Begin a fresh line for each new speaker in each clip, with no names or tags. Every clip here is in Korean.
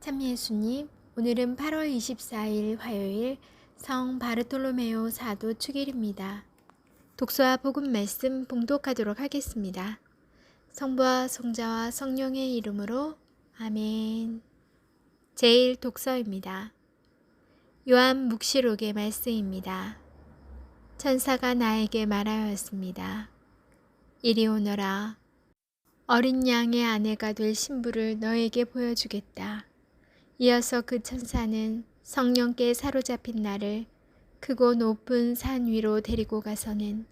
참 예수님, 오늘은 8월 24일 화요일 성 바르톨로메오 사도 축일입니다. 독서와 복음 말씀 봉독하도록 하겠습니다. 성부와 성자와 성령의 이름으로 아멘. 제일 독서입니다. 요한 묵시록의 말씀입니다. 천사가 나에게 말하였습니다. 이리 오너라. 어린 양의 아내가 될 신부를 너에게 보여주겠다. 이어서 그 천사는 성령께 사로잡힌 나를 크고 높은 산 위로 데리고 가서는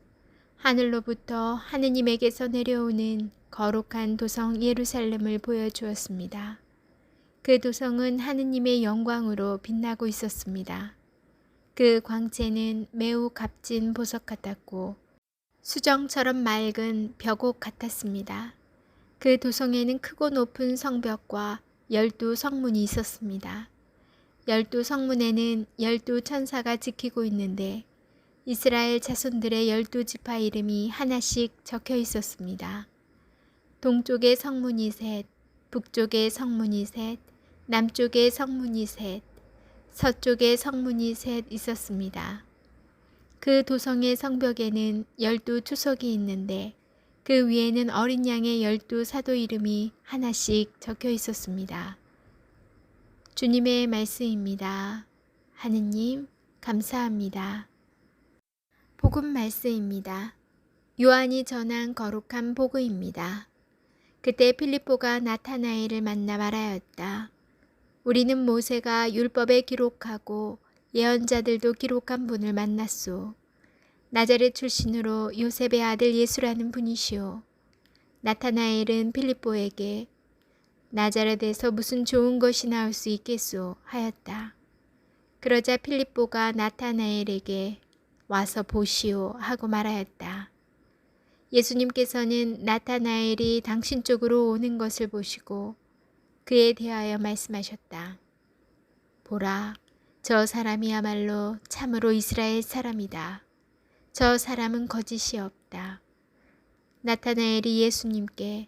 하늘로부터 하느님에게서 내려오는 거룩한 도성 예루살렘을 보여주었습니다. 그 도성은 하느님의 영광으로 빛나고 있었습니다. 그 광채는 매우 값진 보석 같았고 수정처럼 맑은 벽옥 같았습니다. 그 도성에는 크고 높은 성벽과 12성문이 있었습니다. 12성문에는 12천사가 지키고 있는데 이스라엘 자손들의 12지파 이름이 하나씩 적혀 있었습니다. 동쪽의 성문이 셋, 북쪽의 성문이 셋, 남쪽의 성문이 셋, 서쪽의 성문이 셋 있었습니다. 그 도성의 성벽에는 12초석이 있는데 그 위에는 어린 양의 12사도 이름이 하나씩 적혀 있었습니다. 주님의 말씀입니다. 하느님, 감사합니다. 복음 말씀입니다. 요한이 전한 거룩한 복음입니다. 그때 필립보가 나타나엘을 만나 말하였다. 우리는 모세가 율법에 기록하고 예언자들도 기록한 분을 만났소. 나자렛 출신으로 요셉의 아들 예수라는 분이시오. 나타나엘은 필립보에게 나자렛에서 무슨 좋은 것이 나올 수 있겠소 하였다. 그러자 필립보가 나타나엘에게 와서 보시오 하고 말하였다. 예수님께서는 나타나엘이 당신 쪽으로 오는 것을 보시고 그에 대하여 말씀하셨다. 보라, 저 사람이야말로 참으로 이스라엘 사람이다. 저 사람은 거짓이 없다. 나타나엘이 예수님께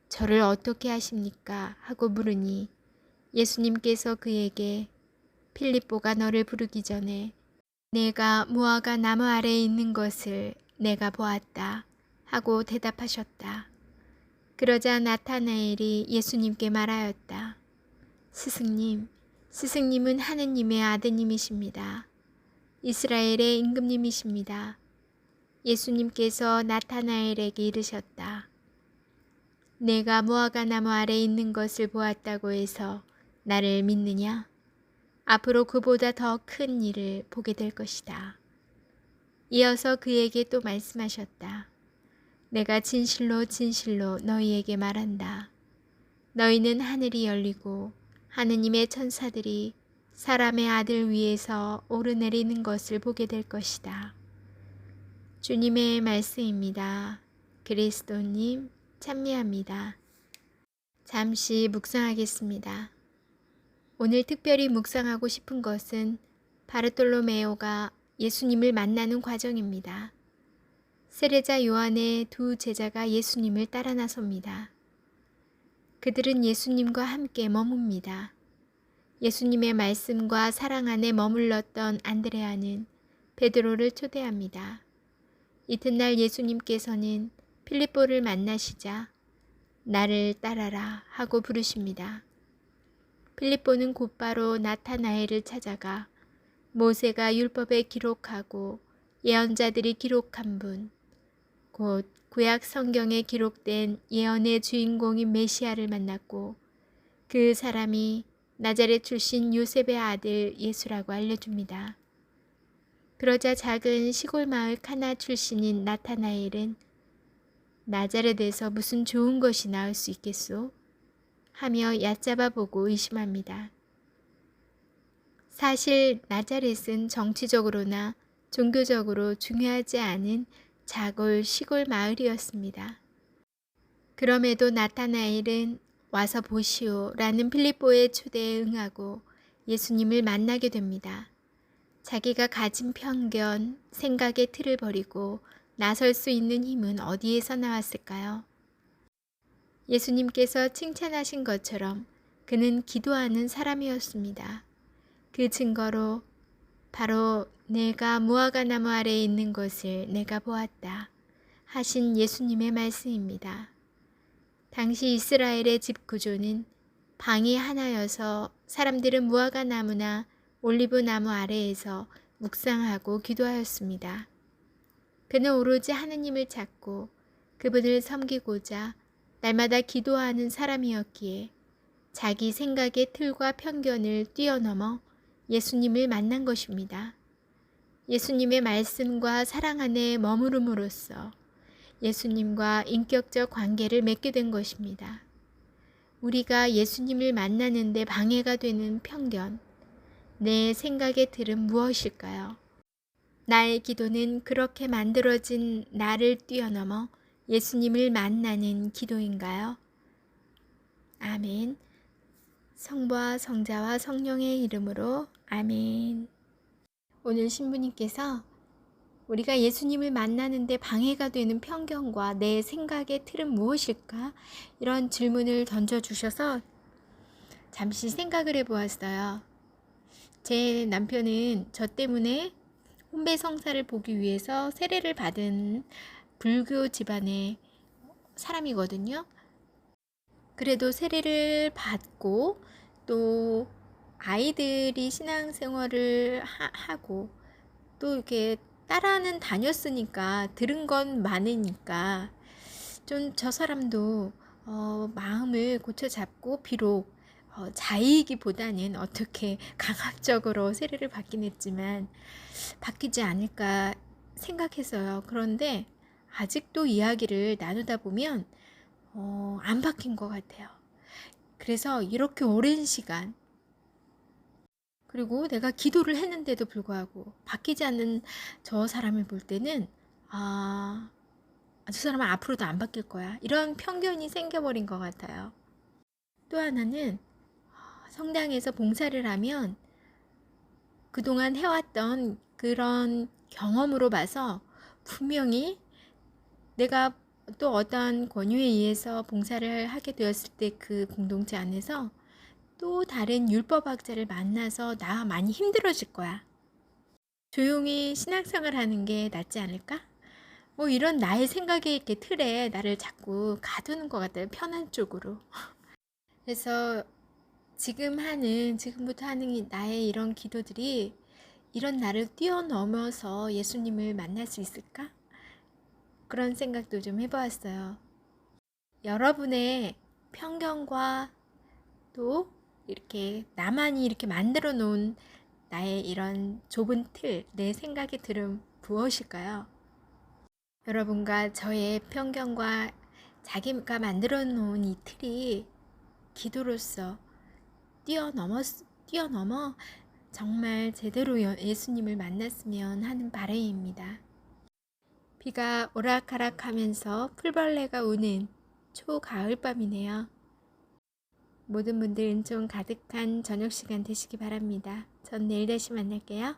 저를 어떻게 하십니까? 하고 물으니 예수님께서 그에게 필립보가 너를 부르기 전에 내가 무화과 나무 아래에 있는 것을 내가 보았다 하고 대답하셨다. 그러자 나타나엘이 예수님께 말하였다. 스승님, 스승님은 하느님의 아드님이십니다. 이스라엘의 임금님이십니다. 예수님께서 나타나엘에게 이르셨다. 내가 무화과 나무 아래 있는 것을 보았다고 해서 나를 믿느냐? 앞으로 그보다 더 큰 일을 보게 될 것이다. 이어서 그에게 또 말씀하셨다. 내가 진실로 진실로 너희에게 말한다. 너희는 하늘이 열리고 하느님의 천사들이 사람의 아들 위에서 오르내리는 것을 보게 될 것이다. 주님의 말씀입니다. 그리스도님 찬미합니다. 잠시 묵상하겠습니다. 오늘 특별히 묵상하고 싶은 것은 바르톨로메오가 예수님을 만나는 과정입니다. 세례자 요한의 두 제자가 예수님을 따라 나섭니다. 그들은 예수님과 함께 머뭅니다. 예수님의 말씀과 사랑 안에 머물렀던 안드레아는 베드로를 초대합니다. 이튿날 예수님께서는 필립보를 만나시자 나를 따라라 하고 부르십니다. 필립보는 곧바로 나타나엘을 찾아가 모세가 율법에 기록하고 예언자들이 기록한 분, 곧 구약 성경에 기록된 예언의 주인공인 메시아를 만났고 그 사람이 나자렛 출신 요셉의 아들 예수라고 알려줍니다. 그러자 작은 시골 마을 카나 출신인 나타나엘은 나자렛에서 무슨 좋은 것이 나올 수 있겠소? 하며 얕잡아 보고 의심합니다. 사실 나자렛은 정치적으로나 종교적으로 중요하지 않은 작은 시골 마을이었습니다. 그럼에도 나타나엘은 와서 보시오 라는 필립보의 초대에 응하고 예수님을 만나게 됩니다. 자기가 가진 편견, 생각의 틀을 버리고 나설 수 있는 힘은 어디에서 나왔을까요? 예수님께서 칭찬하신 것처럼 그는 기도하는 사람이었습니다. 그 증거로 바로 내가 무화과 나무 아래에 있는 것을 내가 보았다 하신 예수님의 말씀입니다. 당시 이스라엘의 집 구조는 방이 하나여서 사람들은 무화과 나무나 올리브 나무 아래에서 묵상하고 기도하였습니다. 그는 오로지 하느님을 찾고 그분을 섬기고자 날마다 기도하는 사람이었기에 자기 생각의 틀과 편견을 뛰어넘어 예수님을 만난 것입니다. 예수님의 말씀과 사랑 안에 머무름으로써 예수님과 인격적 관계를 맺게 된 것입니다. 우리가 예수님을 만나는데 방해가 되는 편견, 내 생각의 틀은 무엇일까요? 나의 기도는 그렇게 만들어진 나를 뛰어넘어 예수님을 만나는 기도인가요? 아멘. 성부와 성자와 성령의 이름으로 아멘. 오늘 신부님께서 우리가 예수님을 만나는데 방해가 되는 편견과 내 생각의 틀은 무엇일까? 이런 질문을 던져주셔서 잠시 생각을 해보았어요. 제 남편은 저 때문에 혼배 성사를 보기 위해서 세례를 받은 불교 집안의 사람이거든요. 그래도 세례를 받고 또 아이들이 신앙생활을 하고 또 이렇게 따라는 다녔으니까 들은 건 많으니까 좀 저 사람도 마음을 고쳐잡고 비록 자의이기보다는 어떻게 강압적으로 세례를 받긴 했지만 바뀌지 않을까 생각했어요. 그런데 아직도 이야기를 나누다 보면 안 바뀐 것 같아요. 그래서 이렇게 오랜 시간 그리고 내가 기도를 했는데도 불구하고 바뀌지 않는 저 사람을 볼 때는 저 사람은 앞으로도 안 바뀔 거야. 이런 편견이 생겨버린 것 같아요. 또 하나는 성당에서 봉사를 하면 그동안 해왔던 그런 경험으로 봐서 분명히 내가 또 어떤 권유에 의해서 봉사를 하게 되었을 때 그 공동체 안에서 또 다른 율법학자를 만나서 나 많이 힘들어질 거야. 조용히 신앙생활 하는 게 낫지 않을까? 뭐 이런 나의 생각의 이렇게 틀에 나를 자꾸 가두는 것 같아요. 편한 쪽으로. 그래서 지금부터 하는 나의 이런 기도들이 이런 나를 뛰어넘어서 예수님을 만날 수 있을까? 그런 생각도 좀 해보았어요. 여러분의 편견과 또 이렇게 나만이 이렇게 만들어 놓은 나의 이런 좁은 틀, 내 생각의 틀은 무엇일까요? 여러분과 저의 편견과 자기가 만들어 놓은 이 틀이 기도로서 뛰어넘어 정말 제대로 예수님을 만났으면 하는 바람입니다. 비가 오락가락하면서 풀벌레가 우는 초가을밤이네요. 모든 분들 은총 가득한 저녁 시간 되시기 바랍니다. 전 내일 다시 만날게요.